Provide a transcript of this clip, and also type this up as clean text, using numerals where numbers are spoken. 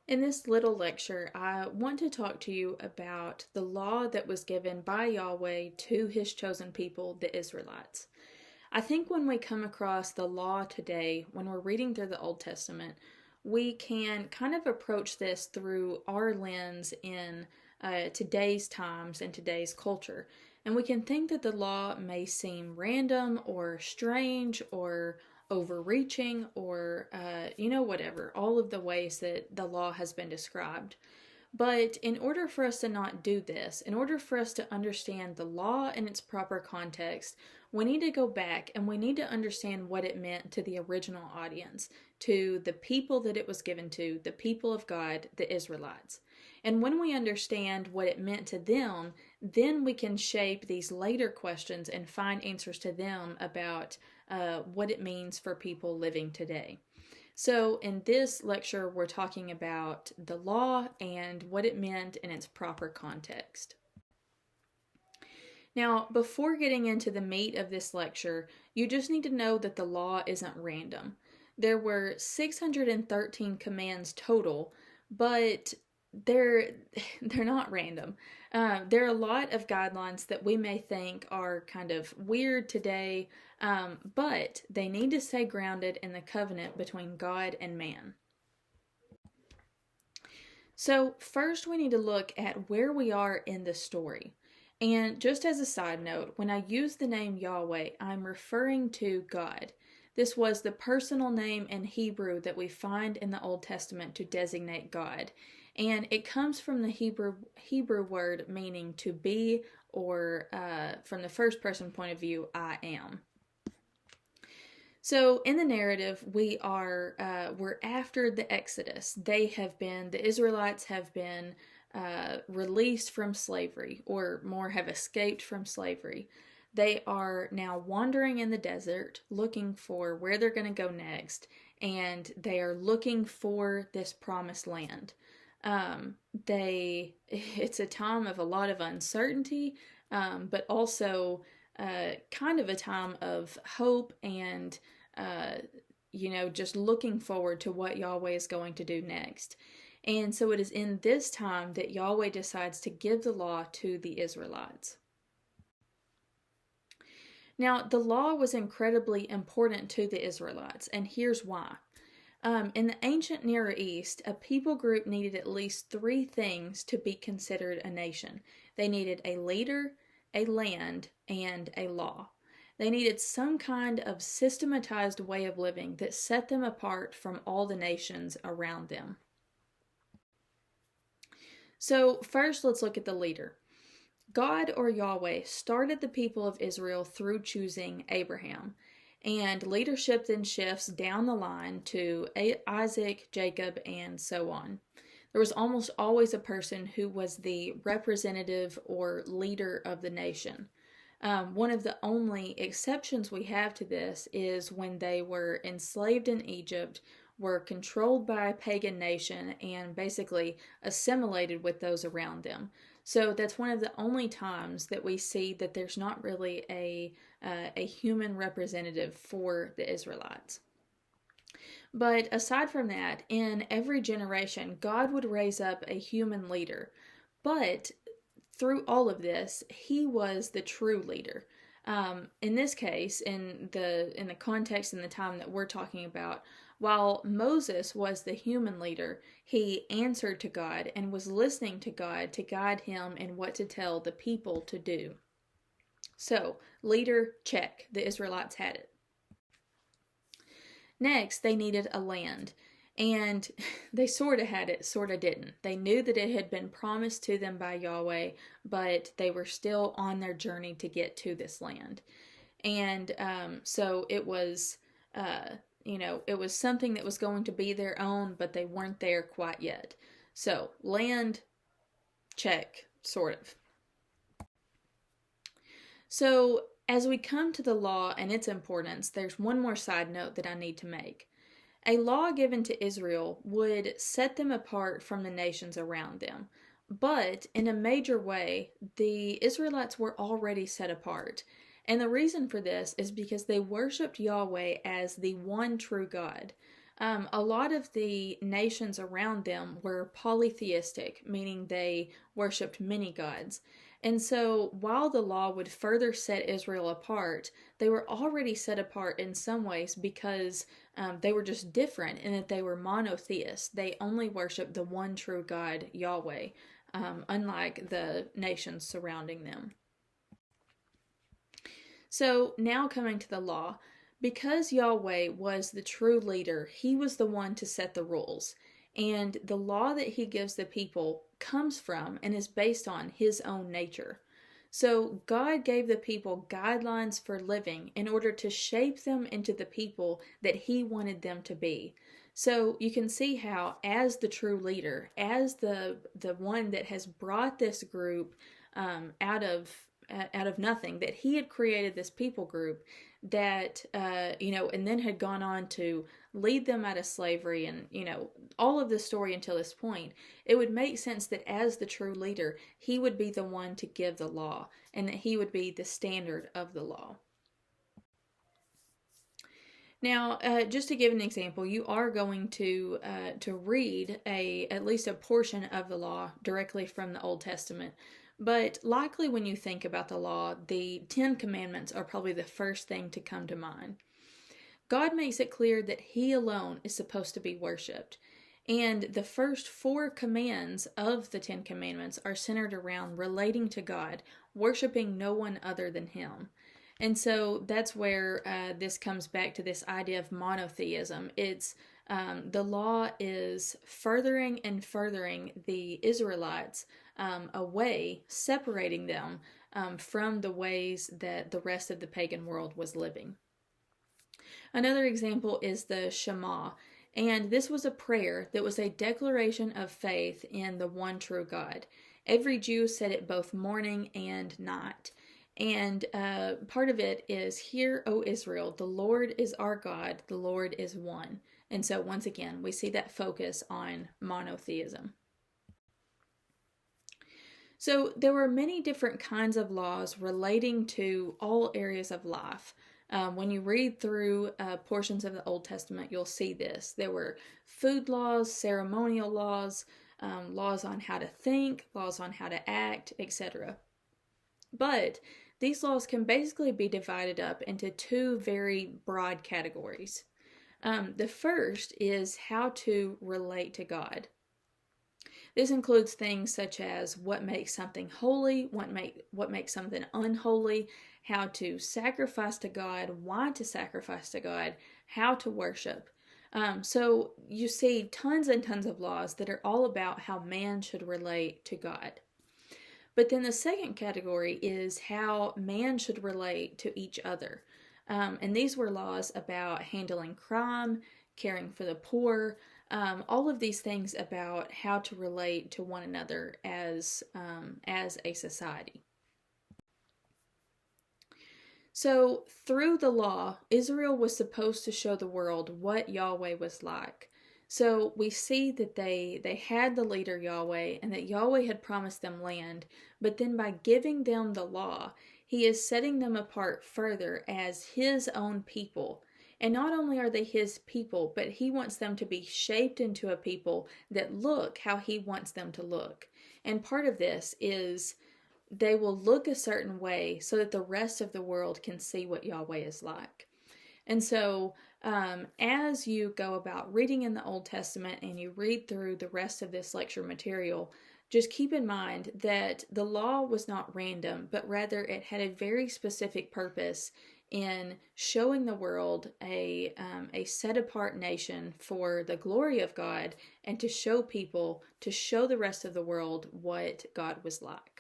In this little lecture, I want to talk to you about the law that was given by Yahweh to his chosen people, the Israelites. I think when we come across the law today, when we're reading through the Old Testament, we can kind of approach this through our lens in today's times and today's culture. And we can think that the law may seem random or strange or overreaching or, whatever, all of the ways that the law has been described. But in order for us to not do this, in order for us to understand the law in its proper context, we need to go back and we need to understand what it meant to the original audience, to the people that it was given to, the people of God, the Israelites. And when we understand what it meant to them, then we can shape these later questions and find answers to them about what it means for people living today. So in this lecture, we're talking about the law and what it meant in its proper context. Now, before getting into the meat of this lecture, you just need to know that the law isn't random. There were 613 commands total, but they're not random. There are a lot of guidelines that we may think are kind of weird today, but they need to stay grounded in the covenant between God and man. So first we need to look at where we are in the story. And just as a side note, when I use the name Yahweh, I'm referring to God. This was the personal name in Hebrew that we find in the Old Testament to designate God. And it comes from the Hebrew word meaning to be, or from the first person point of view, I am. So in the narrative, we're after the Exodus. The Israelites have been released from slavery, or more have escaped from slavery. They are now wandering in the desert, looking for where they're going to go next, and they are looking for this promised land. It's a time of a lot of uncertainty, but also kind of a time of hope and just looking forward to what Yahweh is going to do next. And so it is in this time that Yahweh decides to give the law to the Israelites. Now, the law was incredibly important to the Israelites, and here's why. In the ancient Near East, a people group needed at least three things to be considered a nation. They needed a leader, a land, and a law. They needed some kind of systematized way of living that set them apart from all the nations around them. So first, let's look at the leader. God, or Yahweh, started the people of Israel through choosing Abraham. And leadership then shifts down the line to Isaac, Jacob, and so on. There was almost always a person who was the representative or leader of the nation. One of the only exceptions we have to this is when they were enslaved in Egypt, were controlled by a pagan nation, and basically assimilated with those around them. So that's one of the only times that we see that there's not really a human representative for the Israelites. But aside from that, in every generation, God would raise up a human leader. But through all of this, he was the true leader. In this case, in the context and the time that we're talking about, while Moses was the human leader, he answered to God and was listening to God to guide him in what to tell the people to do. So, leader, check. The Israelites had it. Next, they needed a land. And they sort of had it, sort of didn't. They knew that it had been promised to them by Yahweh, but they were still on their journey to get to this land. And so it was, it was something that was going to be their own, but they weren't there quite yet. So, land, check, sort of. So, as we come to the law and its importance, there's one more side note that I need to make. A law given to Israel would set them apart from the nations around them. But in a major way, the Israelites were already set apart. And the reason for this is because they worshipped Yahweh as the one true God. A lot of the nations around them were polytheistic, meaning they worshipped many gods. And so, while the law would further set Israel apart, they were already set apart in some ways because they were just different in that they were monotheists. They only worshiped the one true God, Yahweh, unlike the nations surrounding them. So, now coming to the law, because Yahweh was the true leader, he was the one to set the rules. And the law that he gives the people comes from and is based on his own nature. So God gave the people guidelines for living in order to shape them into the people that he wanted them to be. So you can see how, as the true leader, as the one that has brought this group out of nothing, that he had created this people group that and then had gone on to lead them out of slavery, and all of the story until this point. It would make sense that as the true leader, he would be the one to give the law, and that he would be the standard of the law. Now, just to give an example, you are going to read at least a portion of the law directly from the Old Testament. But likely when you think about the law, the 10 Commandments are probably the first thing to come to mind. God makes it clear that he alone is supposed to be worshipped. And the first 4 commands of the 10 Commandments are centered around relating to God, worshiping no one other than him. And so that's where this comes back to this idea of monotheism. It's the law is furthering and furthering the Israelites away, separating them from the ways that the rest of the pagan world was living. Another example is the Shema, and this was a prayer that was a declaration of faith in the one true God. Every Jew said it both morning and night. And part of it is, "Hear, O Israel, the Lord is our God, the Lord is one." And so once again, we see that focus on monotheism. So there were many different kinds of laws relating to all areas of life. When you read through portions of the Old Testament, you'll see this. There were food laws, ceremonial laws, laws on how to think, laws on how to act, etc. But these laws can basically be divided up into 2 very broad categories. The first is how to relate to God. This includes things such as what makes something holy, what makes something unholy, how to sacrifice to God, why to sacrifice to God, how to worship. So you see tons and tons of laws that are all about how man should relate to God. But then the second category is how man should relate to each other. And these were laws about handling crime, caring for the poor, all of these things about how to relate to one another as a society. So through the law, Israel was supposed to show the world what Yahweh was like. So we see that they had the leader Yahweh, and that Yahweh had promised them land, but then by giving them the law, he is setting them apart further as his own people. And not only are they his people, but he wants them to be shaped into a people that look how he wants them to look. And part of this is they will look a certain way so that the rest of the world can see what Yahweh is like. And so as you go about reading in the Old Testament and you read through the rest of this lecture material, just keep in mind that the law was not random, but rather it had a very specific purpose in showing the world a set-apart nation for the glory of God, and to show the rest of the world what God was like.